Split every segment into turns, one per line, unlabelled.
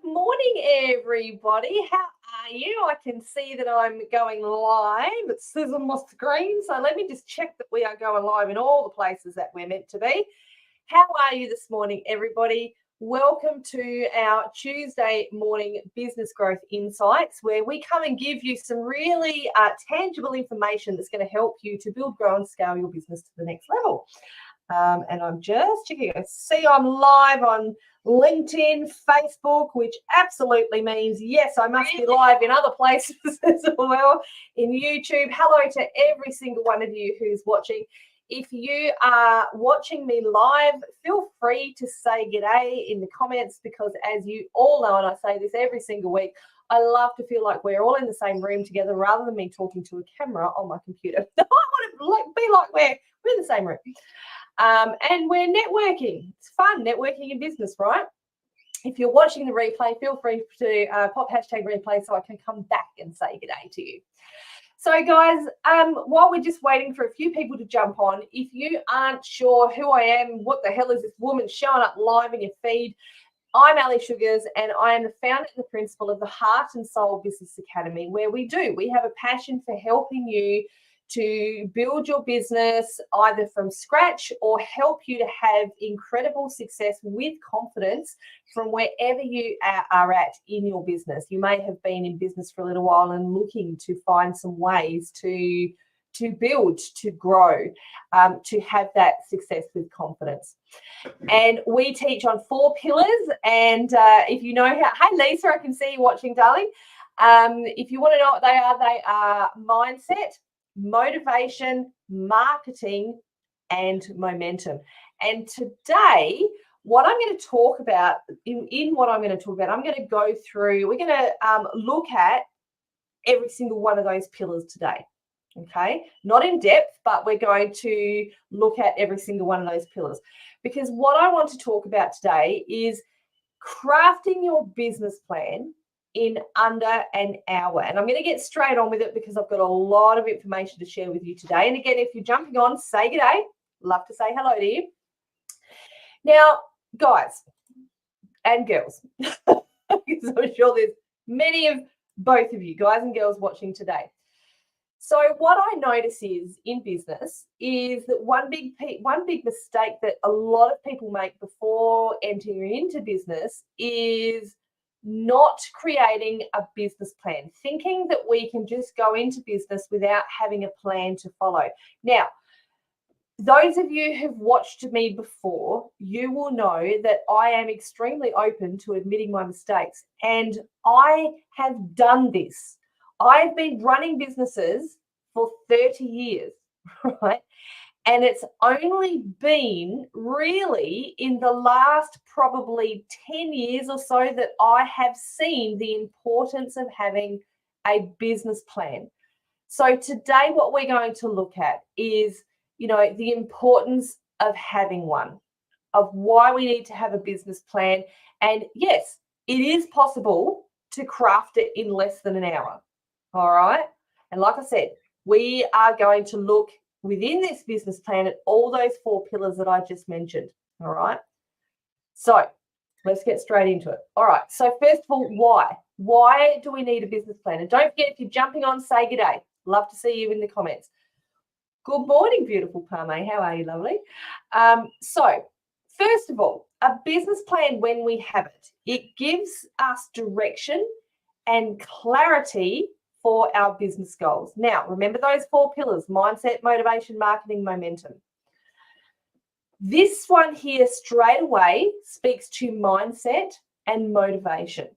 morning, everybody. How are you? I can see that I'm going live. It says on my screen. So let me just check that we are going live in all the places that we're meant to be. How are you this morning, everybody? Welcome to our Tuesday morning business growth insights, where we come and give you some really tangible information that's going to help you to build, grow, and scale your business to the next level. And I'm just checking. I see I'm live on LinkedIn, Facebook, which absolutely means, yes, I must be live in other places as well, in YouTube. Hello to every single one of you who's watching. If you are watching me live, feel free to say g'day in the comments, because as you all know, and I say this every single week, I love to feel like we're all in the same room together rather than me talking to a camera on my computer. I want to be like we're in the same room. And we're networking. It's fun networking in business, right? If you're watching the replay, feel free to pop hashtag replay so I can come back and say g'day to you. So guys, while we're just waiting for a few people to jump on, if you aren't sure who I am, what the hell is this woman showing up live in your feed, I'm Ali Sugars, and I am the founder and the principal of the Heart and Soul Business Academy, where we have a passion for helping you to build your business either from scratch or help you to have incredible success with confidence from wherever you are at in your business. You may have been in business for a little while and looking to find some ways to build, to grow, to have that success with confidence. And we teach on 4 pillars. And if you know hey Lisa, I can see you watching, darling. If you want to know what they are mindset, motivation, marketing, and momentum. And today, what I'm going to talk about, in what I'm going to talk about, I'm going to go through, we're going to look at every single one of those pillars today. Okay, not in depth, but we're going to look at every single one of those pillars, because what I want to talk about today is crafting your business plan in under an hour. And I'm going to get straight on with it because I've got a lot of information to share with you today. And again, if you're jumping on, say g'day. Love to say hello to you. Now, guys and girls, because I'm sure there's many of both of you, guys and girls, watching today. So what I notice is in business is that one big mistake that a lot of people make before entering into business is not creating a business plan, thinking that we can just go into business without having a plan to follow. Now, those of you who've watched me before, you will know that I am extremely open to admitting my mistakes, and I have done this. I've been running businesses for 30 years, right? And it's only been really in the last probably 10 years or so that I have seen the importance of having a business plan. So today, what we're going to look at is, the importance of having one, of why we need to have a business plan. And yes, it is possible to craft it in less than an hour. All right. And like I said, we are going to look within this business plan at all those 4 pillars that I just mentioned. All right. So let's get straight into it. All right. So first of all, why? Why do we need a business plan? And don't forget, if you're jumping on, say g'day. Love to see you in the comments. Good morning, beautiful Parme. How are you, lovely? So first of all, a business plan, when we have it, it gives us direction and clarity for our business goals. Now, remember those 4 pillars: mindset, motivation, marketing, momentum. This one here straight away speaks to mindset and motivation,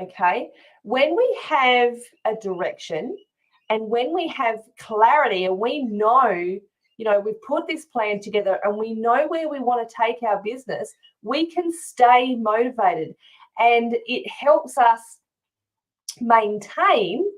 okay? When we have a direction and when we have clarity and we know, we've put this plan together and we know where we want to take our business, we can stay motivated, and it helps us maintain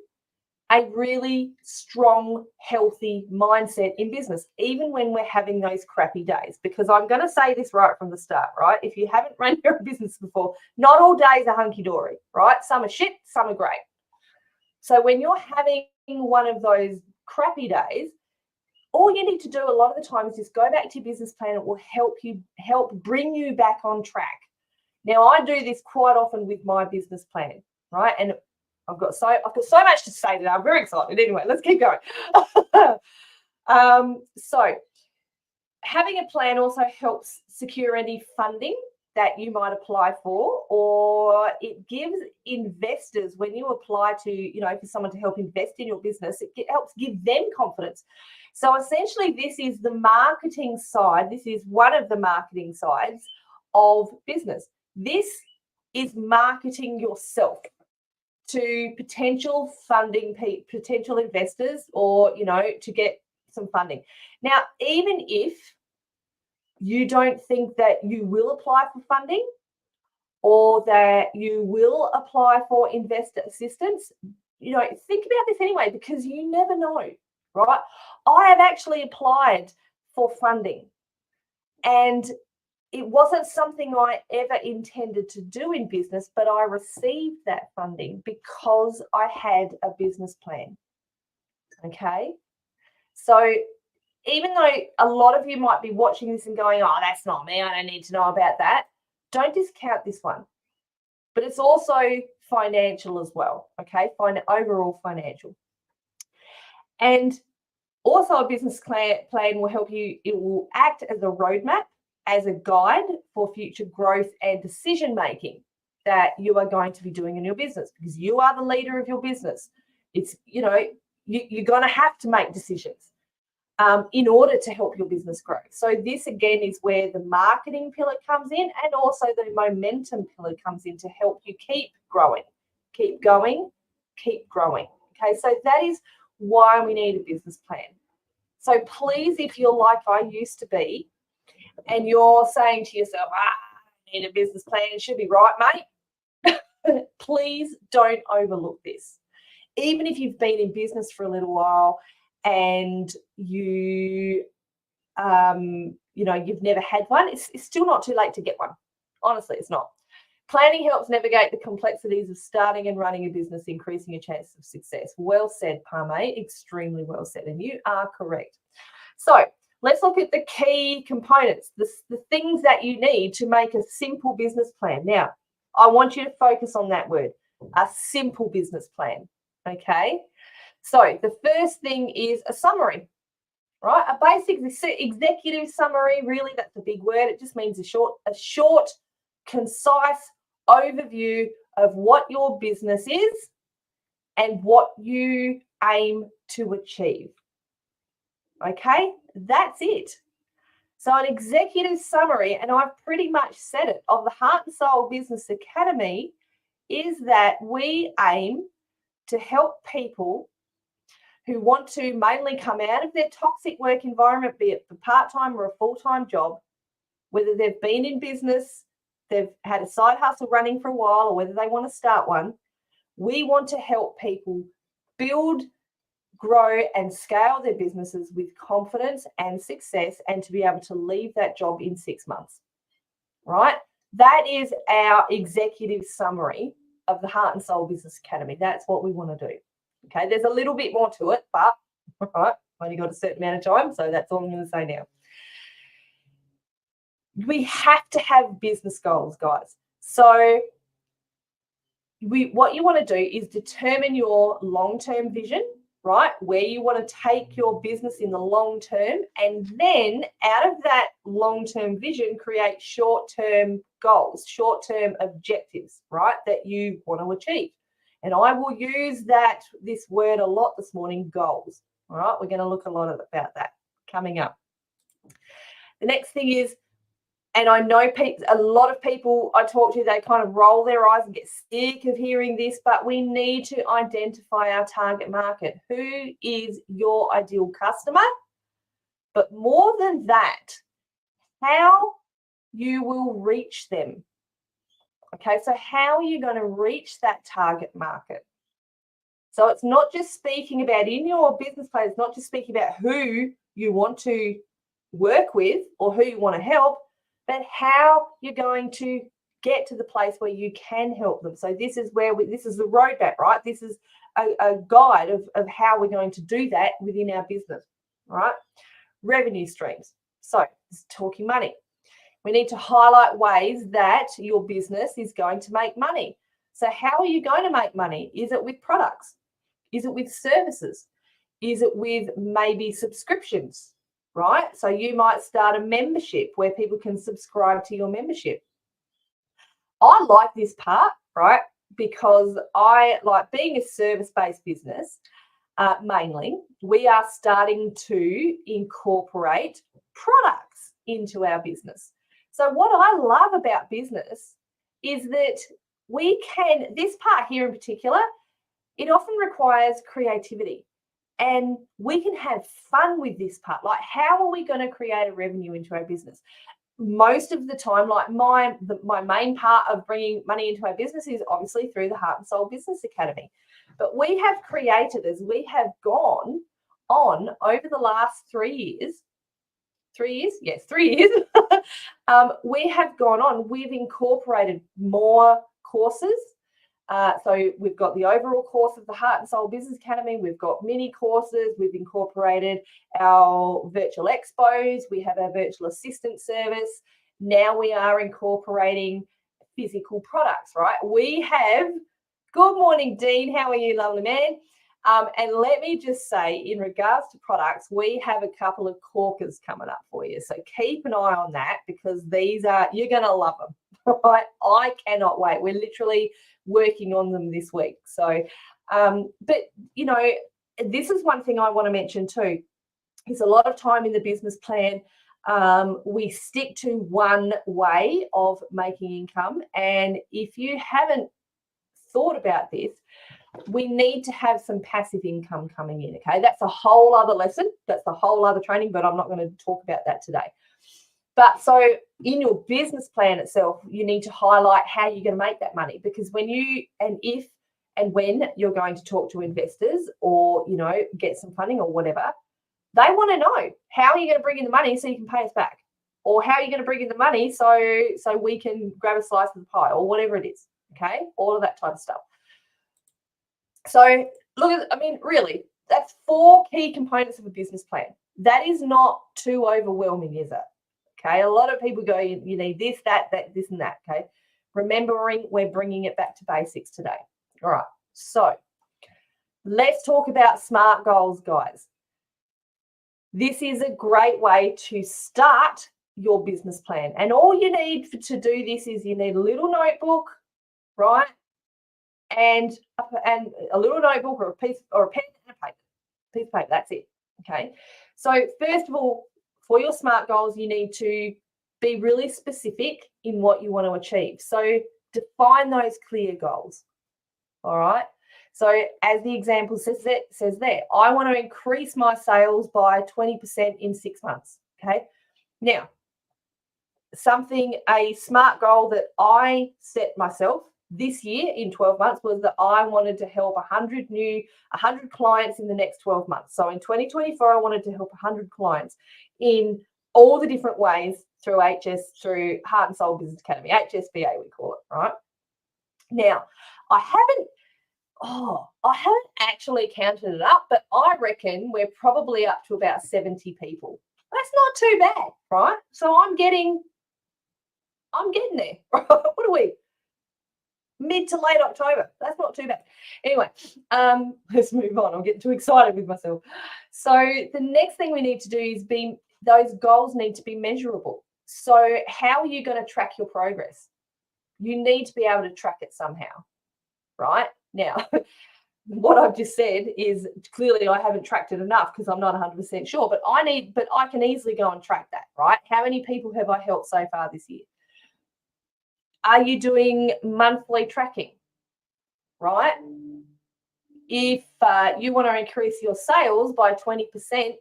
a really strong, healthy mindset in business, even when we're having those crappy days. Because I'm going to say this right from the start, right? If you haven't run your own business before, not all days are hunky-dory, right? Some are shit, some are great. So when you're having one of those crappy days, all you need to do a lot of the time is just go back to your business plan. It will help bring you back on track. Now, I do this quite often with my business plan, right? And I've got so much to say today. I'm very excited. Anyway, let's keep going. So having a plan also helps secure any funding that you might apply for, or it gives investors, when you apply to, for someone to help invest in your business, it helps give them confidence. So essentially, this is the marketing side. This is one of the marketing sides of business. This is marketing yourself to potential potential investors, or, to get some funding. Now, even if you don't think that you will apply for funding or that you will apply for investor assistance, think about this anyway, because you never know, right? I have actually applied for funding, and it wasn't something I ever intended to do in business, but I received that funding because I had a business plan. Okay. So even though a lot of you might be watching this and going, oh, that's not me, I don't need to know about that, don't discount this one. But it's also financial as well, okay? Overall financial. And also a business plan will help you. It will act as a roadmap, as a guide for future growth and decision making that you are going to be doing in your business, because you are the leader of your business. It's, you're going to have to make decisions in order to help your business grow. So this again is where the marketing pillar comes in, and also the momentum pillar comes in to help you keep growing, keep going, keep growing. Okay, so that is why we need a business plan. So please, if you're like I used to be, and you're saying to yourself, I need a business plan, it should be right, mate, please don't overlook this. Even if you've been in business for a little while and you've never had one, it's still not too late to get one. Honestly, it's not. Planning helps navigate the complexities of starting and running a business, increasing your chances of success. Well said, Parme. Extremely well said, and you are correct. So let's look at the key components, the things that you need to make a simple business plan. Now, I want you to focus on that word, a simple business plan, okay? So the first thing is a summary, right? A basic executive summary, really, that's a big word. It just means a short, concise overview of what your business is and what you aim to achieve. Okay, that's it. So an executive summary, and I've pretty much said it, of the Heart and Soul Business Academy is that we aim to help people who want to mainly come out of their toxic work environment, be it for part-time or a full-time job, whether they've been in business, they've had a side hustle running for a while, or whether they want to start one. We want to help people build, grow and scale their businesses with confidence and success, and to be able to leave that job in 6 months, right? That is our executive summary of the Heart and Soul Business Academy. That's what we want to do. Okay, there's a little bit more to it, but right, only got a certain amount of time, so that's all I'm going to say now. We have to have business goals, guys. So what you want to do is determine your long-term vision, right? Where you want to take your business in the long term, and then out of that long-term vision, create short-term goals, short-term objectives, right? That you want to achieve. And I will use this word a lot this morning, goals. All right, we're going to look a lot about that coming up. The next thing is, and I know a lot of people I talk to, they kind of roll their eyes and get sick of hearing this, but we need to identify our target market. Who is your ideal customer? But more than that, how you will reach them. Okay, so how are you going to reach that target market? So it's not just speaking about, in your business plan, it's not just speaking about who you want to work with or who you want to help, but how you're going to get to the place where you can help them. So this is this is the roadmap, right? This is a guide of how we're going to do that within our business, right? Revenue streams. So this is talking money. We need to highlight ways that your business is going to make money. So how are you going to make money? Is it with products? Is it with services? Is it with maybe subscriptions, right? So you might start a membership where people can subscribe to your membership. I like this part, right? Because I like being a service-based business, mainly, we are starting to incorporate products into our business. So what I love about business is that we can, this part here in particular, it often requires creativity. And we can have fun with this part. Like, how are we going to create a revenue into our business? Most of the time, like my main part of bringing money into our business is obviously through the Heart and Soul Business Academy. But we have created, as we have gone on over the last 3 years, 3 years? Yes, 3 years. We have gone on, we've incorporated more courses. So we've got the overall course of the Heart and Soul Business Academy. We've got mini courses. We've incorporated our virtual expos. We have our virtual assistant service. Now we are incorporating physical products, right? We have, good morning, Dean. How are you, lovely man? And let me just say, in regards to products, we have a couple of corkers coming up for you. So keep an eye on that, because these are, you're going to love them, right? I cannot wait. We're literally working on them this week. So, but, you know, this is one thing I want to mention too, is a lot of time in the business plan, we stick to one way of making income. And if you haven't thought about this, we need to have some passive income coming in, okay? That's a whole other lesson. That's a whole other training, but I'm not going to talk about that today. But so in your business plan itself, you need to highlight how you're going to make that money, because when you, and if and when you're going to talk to investors or, you know, get some funding or whatever, they want to know, how are you going to bring in the money so you can pay us back? Or how are you going to bring in the money so we can grab a slice of the pie, or whatever it is, okay? All of that type of stuff. So look at, I mean, really, that's 4 key components of a business plan. That is not too overwhelming, is it? Okay, a lot of people go, you need this, that, this, and that. Okay, remembering we're bringing it back to basics today. All right, so let's talk about SMART goals, guys. This is a great way to start your business plan. And all you need to do this is you need a little notebook, right? And a little notebook or a pen and a paper. Piece of paper, that's it. Okay, so first of all, for your SMART goals, you need to be really specific in what you want to achieve. So define those clear goals. All right. So as the example says there, I want to increase my sales by 20% in 6 months. Okay. Now, a SMART goal that I set myself this year in 12 months was that I wanted to help 100 clients in the next 12 months. So in 2024, I wanted to help 100 clients in all the different ways through through Heart and Soul Business Academy, HSBA we call it, right? Now, I haven't actually counted it up, but I reckon we're probably up to about 70 people. That's not too bad, right? So I'm getting there. What are we? Mid to late October. That's not too bad. Anyway, let's move on. I'm getting too excited with myself. So the next thing we need to do is those goals need to be measurable. So how are you going to track your progress? You need to be able to track it somehow, right? Now, what I've just said is clearly I haven't tracked it enough because I'm not 100% sure, but I can easily go and track that, right? How many people have I helped so far this year? Are you doing monthly tracking, right? If you want to increase your sales by 20%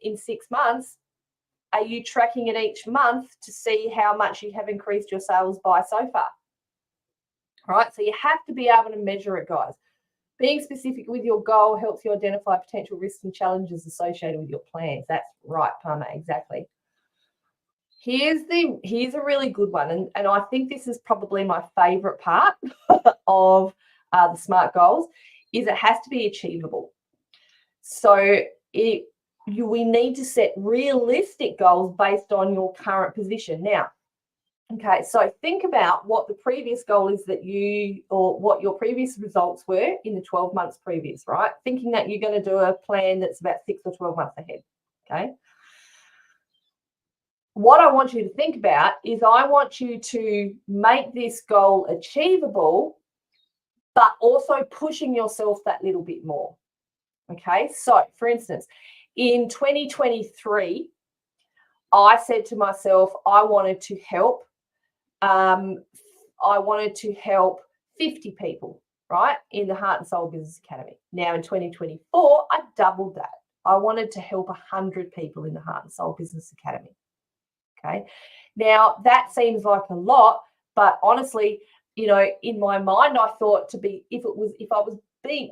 in 6 months, are you tracking it each month to see how much you have increased your sales by so far? All right, so you have to be able to measure it, guys. Being specific with your goal helps you identify potential risks and challenges associated with your plans. That's right, Palmer, exactly. Here's a really good one, and I think this is probably my favorite part of the SMART goals, is it has to be achievable. So we need to set realistic goals based on your current position. Now, Okay, so think about what the previous goal is that you, or what your previous results were in the 12 months previous, right? Thinking that you're going to do a plan that's about 6 or 12 months ahead, okay? What I want you to think about is I want you to make this goal achievable, but also pushing yourself that little bit more, okay? So, for instance, in 2023, I said to myself, I wanted to help 50 people, right, in the Heart and Soul Business Academy. Now in 2024, I doubled that. I wanted to help 100 people in the Heart and Soul Business Academy. Okay. Now that seems like a lot, but honestly, in my mind, I thought if I was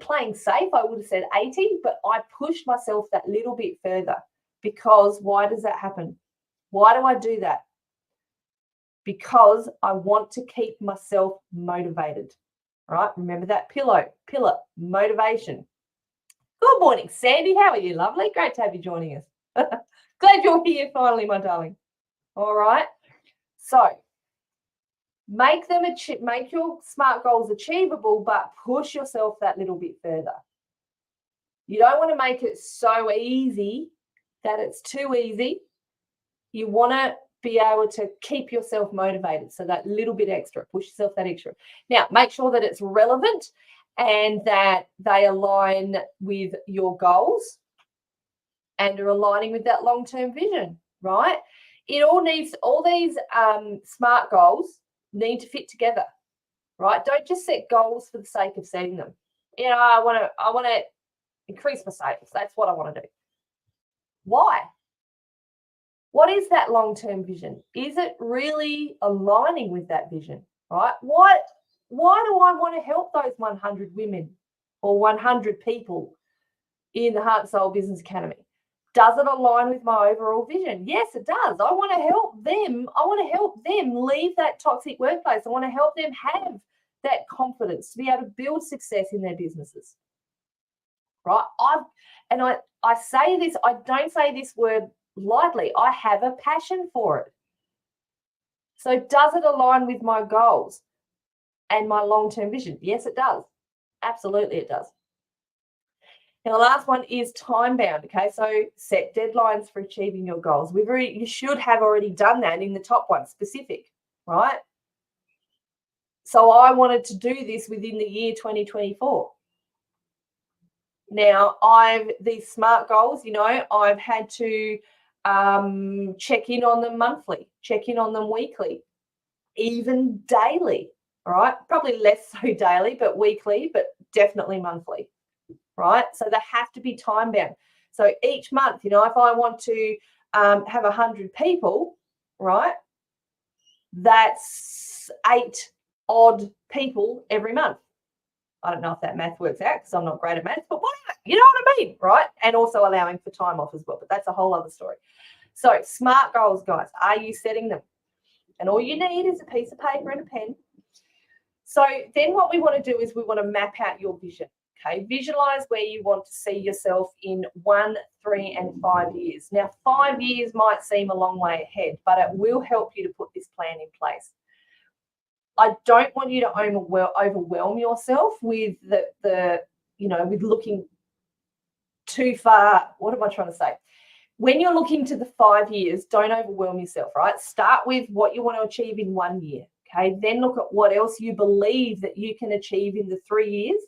playing safe, I would have said 80, but I pushed myself that little bit further, because why does that happen? Why do I do that? Because I want to keep myself motivated, right? Remember that pillar, motivation. Good morning, Sandy. How are you, lovely? Great to have you joining us. Glad you're here finally, my darling. All right. So make your SMART goals achievable, but push yourself that little bit further. You don't want to make it so easy that it's too easy. You want to be able to keep yourself motivated. So that little bit extra, push yourself that extra. Now, make sure that it's relevant and that they align with your goals and are aligning with that long-term vision, right? All these SMART goals need to fit together, right? Don't just set goals for the sake of setting them. I want to increase my sales. That's what I want to do. Why? What is that long-term vision? Is it really aligning with that vision, right? Why do I want to help those 100 women or 100 people in the Heart and Soul Business Academy? Does it align with my overall vision? Yes, it does. I want to help them. I want to help them leave that toxic workplace. I want to help them have that confidence to be able to build success in their businesses, right? I say this, I don't say this word lightly. I have a passion for it. So does it align with my goals and my long-term vision? Yes, it does. Absolutely, it does. Now, the last one is time-bound, okay? So set deadlines for achieving your goals. You should have already done that in the top one, specific, right? So I wanted to do this within the year 2024. Now, these SMART goals, I've had to check in on them monthly, check in on them weekly, even daily, all right? Probably less so daily, but weekly, but definitely monthly, right? So they have to be time bound. So each month, if I want to have 100 people, right, that's 8 odd people every month. I don't know if that math works out because I'm not great at math, but whatever, you know what I mean, right? And also allowing for time off as well, but that's a whole other story. So SMART goals, guys, are you setting them? And all you need is a piece of paper and a pen. So then what we want to do is we want to map out your vision, okay? Visualize where you want to see yourself in 1, 3, and 5 years. Now, 5 years might seem a long way ahead, but it will help you to put this plan in place. I don't want you to overwhelm yourself with with looking too far. What am I trying to say? When you're looking to the 5 years, don't overwhelm yourself, right? Start with what you want to achieve in 1 year, okay? Then look at what else you believe that you can achieve in the 3 years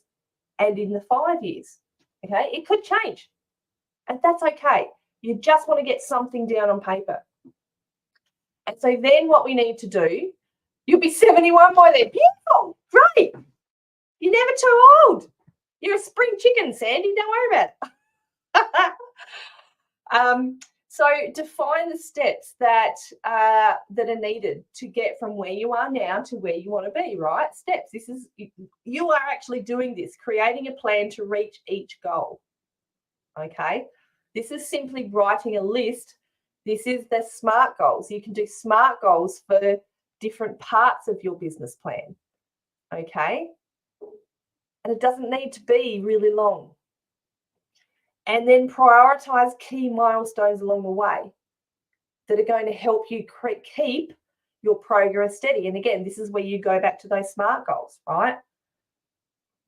and in the 5 years, okay? It could change, and that's okay. You just want to get something down on paper. And so then what we need to do, you'll be 71 by then. Beautiful, great. You're never too old. You're a spring chicken, Sandy. Don't worry about it. So define the steps that are needed to get from where you are now to where you want to be, right? Steps. You are actually doing this, creating a plan to reach each goal. Okay. This is simply writing a list. This is the SMART goals. You can do SMART goals for different parts of your business plan. Okay. And it doesn't need to be really long. And then prioritize key milestones along the way that are going to help you keep your progress steady. And again, this is where you go back to those SMART goals, right?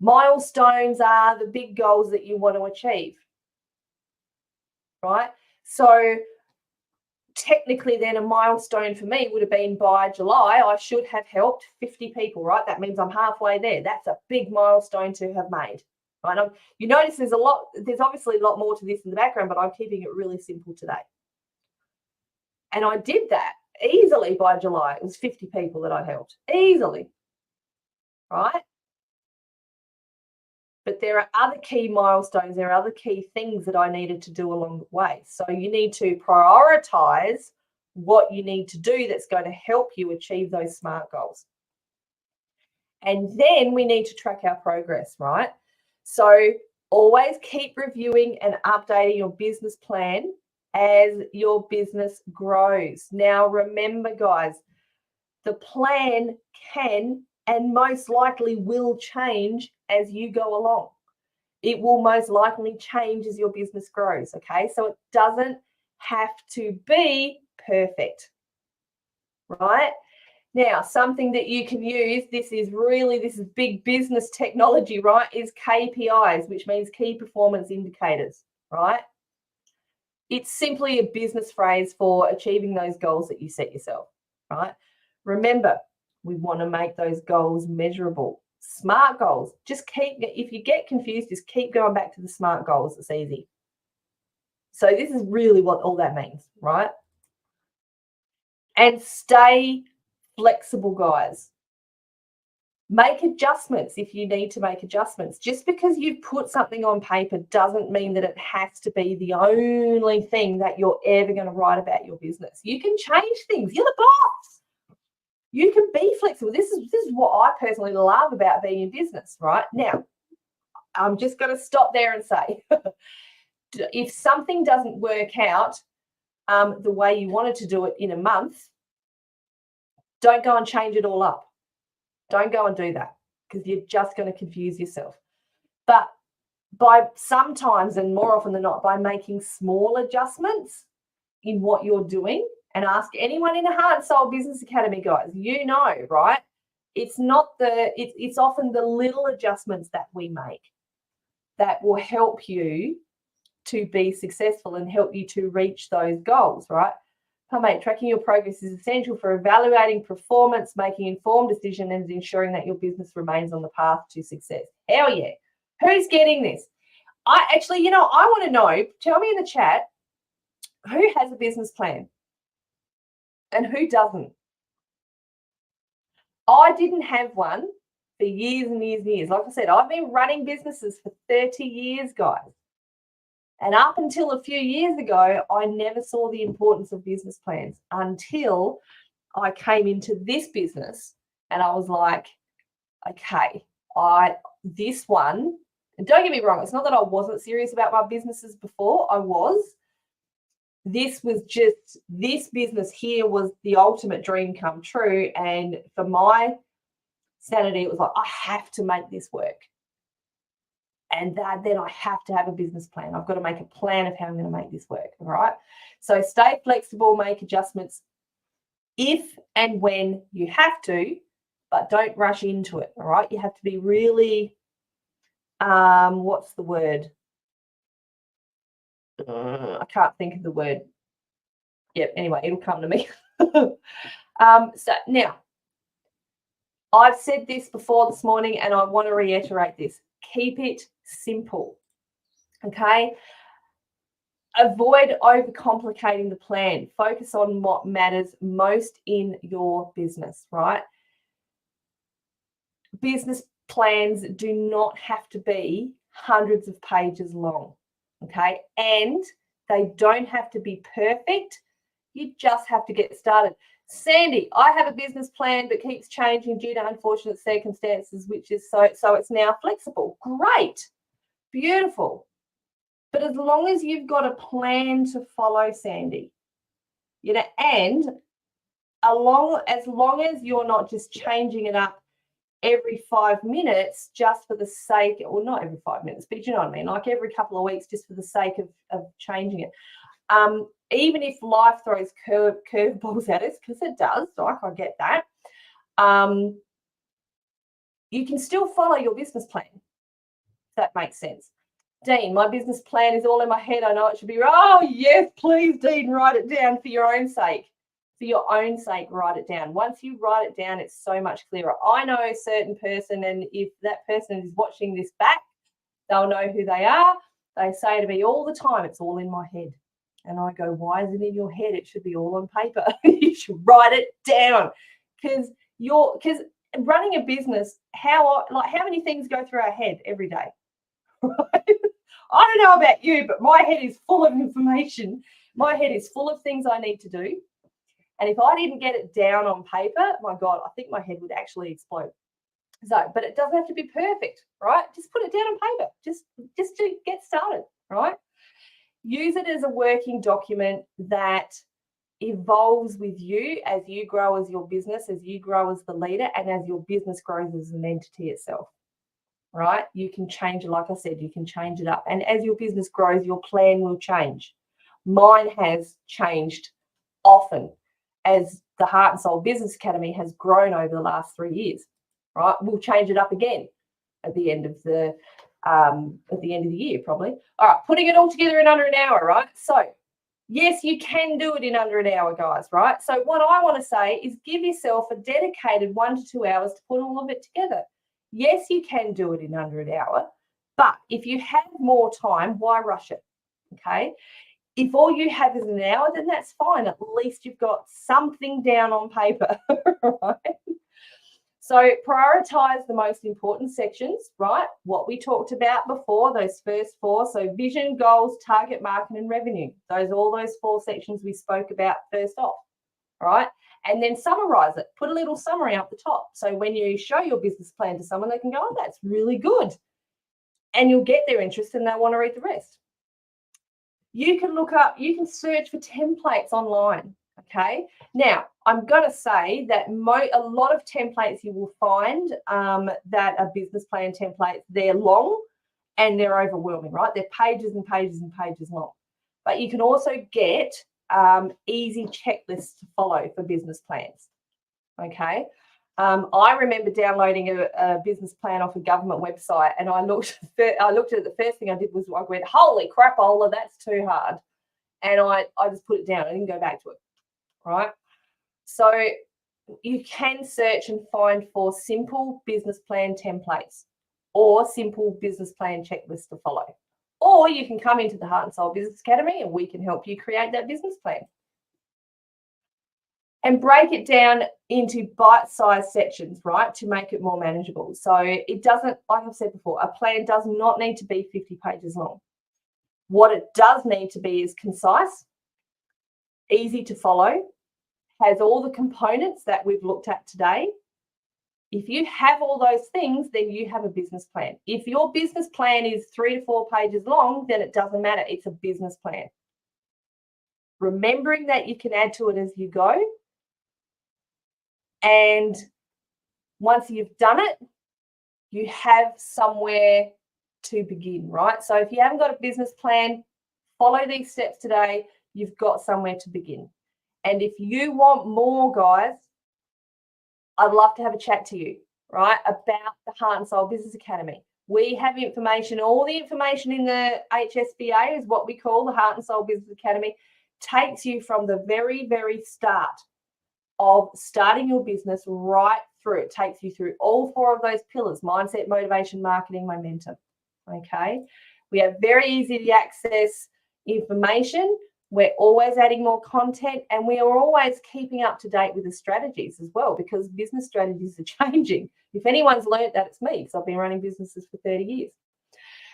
Milestones are the big goals that you want to achieve, right? So technically then a milestone for me would have been by July, I should have helped 50 people, right? That means I'm halfway there. That's a big milestone to have made, right? You notice there's obviously a lot more to this in the background, but I'm keeping it really simple today. And I did that easily by July. It was 50 people that I helped, easily, right? But there are other key milestones, there are other key things that I needed to do along the way. So you need to prioritize what you need to do that's going to help you achieve those SMART goals. And then we need to track our progress, right? So always keep reviewing and updating your business plan as your business grows. Now, remember, guys, the plan can and most likely will change as you go along. It will most likely change as your business grows, okay? So it doesn't have to be perfect, right? Now, something that you can use, this is big business technology, right, is KPIs, which means key performance indicators, right? It's simply a business phrase for achieving those goals that you set yourself, right? Remember, we want to make those goals measurable. SMART goals, if you get confused, just keep going back to the SMART goals. It's easy. So this is really what all that means, right? And stay flexible, guys. Make adjustments if you need to make adjustments. Just because you've put something on paper doesn't mean that it has to be the only thing that you're ever going to write about your business. You can change things. You're the boss. You can be flexible. This is what I personally love about being in business, right? Now, I'm just going to stop there and say, if something doesn't work out the way you wanted to do it in a month, don't go and change it all up. Don't go and do that, because you're just going to confuse yourself. But by sometimes, and more often than not, by making small adjustments in what you're doing, and ask anyone in the Heart and Soul Business Academy, guys, you know, right? It's often the little adjustments that we make that will help you to be successful and help you to reach those goals, right? Mate, tracking your progress is essential for evaluating performance, making informed decisions, and ensuring that your business remains on the path to success. Hell yeah. Who's getting this? I want to know, tell me in the chat, who has a business plan and who doesn't? I didn't have one for years and years and years. Like I said, I've been running businesses for 30 years, guys. And up until a few years ago, I never saw the importance of business plans until I came into this business and I was like, okay, this one, and don't get me wrong, it's not that I wasn't serious about my businesses before, I was. This business here was the ultimate dream come true. And for my sanity, it was like, I have to make this work. And then I have to have a business plan. I've got to make a plan of how I'm going to make this work, all right? So stay flexible, make adjustments if and when you have to, but don't rush into it, all right? You have to be really, what's the word? I can't think of the word. Yep, anyway, it'll come to me. So now, I've said this before this morning, and I want to reiterate this. Keep it simple, okay? Avoid overcomplicating the plan. Focus on what matters most in your business, right? Business plans do not have to be hundreds of pages long, okay? And they don't have to be perfect. You just have to get started. Sandy, I have a business plan that keeps changing due to unfortunate circumstances, which is so it's now flexible. Great. Beautiful. But as long as you've got a plan to follow, Sandy, and as long as you're not just changing it up every 5 minutes just for the sake, or not every 5 minutes, but you know what I mean, like every couple of weeks just for the sake of changing it. Even if life throws curveballs at us, because it does, like I get that, you can still follow your business plan, if that makes sense. Dean, my business plan is all in my head. I know it should be right. Oh, yes, please, Dean, write it down for your own sake. For your own sake, write it down. Once you write it down, it's so much clearer. I know a certain person, and if that person is watching this back, they'll know who they are. They say to me all the time, it's all in my head. And I go, why is it in your head? It should be all on paper. You should write it down. Because running a business, how many things go through our head every day? Right? I don't know about you, but my head is full of information. My head is full of things I need to do. And if I didn't get it down on paper, my God, I think my head would actually explode. So, but it doesn't have to be perfect, right? Just put it down on paper, just to get started, right? Use it as a working document that evolves with you as you grow as your business, as you grow as the leader, and as your business grows as an entity itself, right? You can change it, like I said, you can change it up. And as your business grows, your plan will change. Mine has changed often as the Heart and Soul Business Academy has grown over the last 3 years, right? We'll change it up again at the end of the year, probably. All right, putting it all together in under an hour, right? So yes, you can do it in under an hour, guys, right? So what I want to say is give yourself a dedicated 1 to 2 hours to put all of it together. Yes, you can do it in under an hour, but if you have more time, why rush it? Okay. If all you have is an hour, then that's fine. At least you've got something down on paper, right? So prioritize the most important sections, right? What we talked about before, those first 4. So vision, goals, target market, and revenue. All those 4 sections we spoke about first off, right? And then summarize it. Put a little summary up the top. So when you show your business plan to someone, they can go, oh, that's really good. And you'll get their interest and they'll want to read the rest. You can search for templates online. Okay. Now, I'm going to say that a lot of templates you will find that are business plan templates, they're long and they're overwhelming, right? They're pages and pages and pages long. But you can also get easy checklists to follow for business plans. Okay. I remember downloading a business plan off a government website, and I looked at it. The first thing I did was I went, holy crap, Ola, that's too hard. And I just put it down. I didn't go back to it, right? So you can search and find for simple business plan templates or simple business plan checklists to follow. Or you can come into the Heart and Soul Business Academy and we can help you create that business plan. And break it down into bite-sized sections, right, to make it more manageable. So it doesn't, like I've said before, a plan does not need to be 50 pages long. What it does need to be is concise, easy to follow, has all the components that we've looked at today. If you have all those things, then you have a business plan. If your business plan is 3 to 4 pages long, then it doesn't matter. It's a business plan. Remembering that you can add to it as you go. And once you've done it, you have somewhere to begin, right? So if you haven't got a business plan, follow these steps today. You've got somewhere to begin. And if you want more, guys, I'd love to have a chat to you, right, about the Heart and Soul Business Academy. We have information, all the information in the HSBA is what we call the Heart and Soul Business Academy, takes you from the very, very start of starting your business right through. It takes you through all 4 of those pillars: mindset, motivation, marketing, momentum. Okay. We have very easy to access information. We're always adding more content, and we are always keeping up to date with the strategies as well, because business strategies are changing. If anyone's learned that, it's me, because I've been running businesses for 30 years.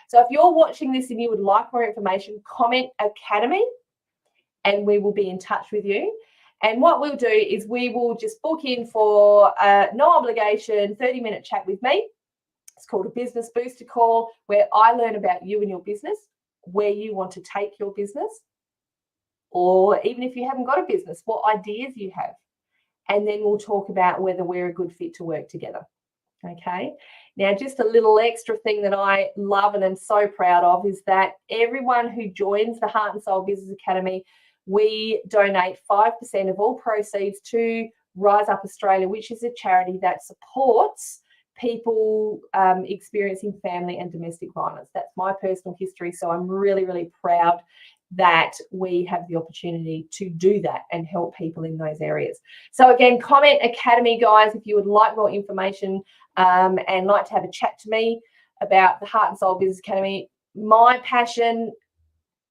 So if you're watching this and you would like more information, comment Academy and we will be in touch with you. And what we'll do is we will just book in for a no obligation 30-minute chat with me. It's called a business booster call, where I learn about you and your business, where you want to take your business, or even if you haven't got a business, what ideas you have. And then we'll talk about whether we're a good fit to work together. Okay. Now, just a little extra thing that I love and am so proud of is that everyone who joins the Heart and Soul Business Academy, we donate 5% of all proceeds to Rise Up Australia, which is a charity that supports people experiencing family and domestic violence. That's my personal history. So I'm really, really proud that we have the opportunity to do that and help people in those areas. So again, comment Academy, guys, if you would like more information and like to have a chat to me about the Heart and Soul Business Academy. My passion,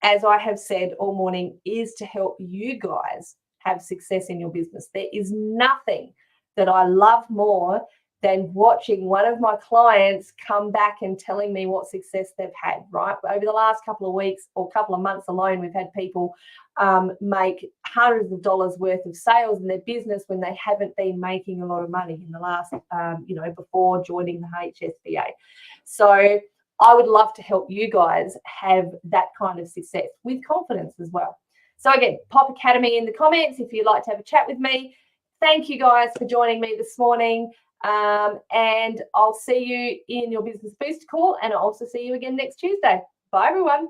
as I have said all morning, is to help you guys have success in your business. There is nothing that I love more than watching one of my clients come back and telling me what success they've had, right? Over the last couple of weeks or couple of months alone, we've had people make hundreds of dollars worth of sales in their business when they haven't been making a lot of money in the last, before joining the HSBA. So I would love to help you guys have that kind of success with confidence as well. So again, pop Academy in the comments if you'd like to have a chat with me. Thank you guys for joining me this morning. And I'll see you in your Business Booster call, and I'll also see you again next Tuesday. Bye, everyone.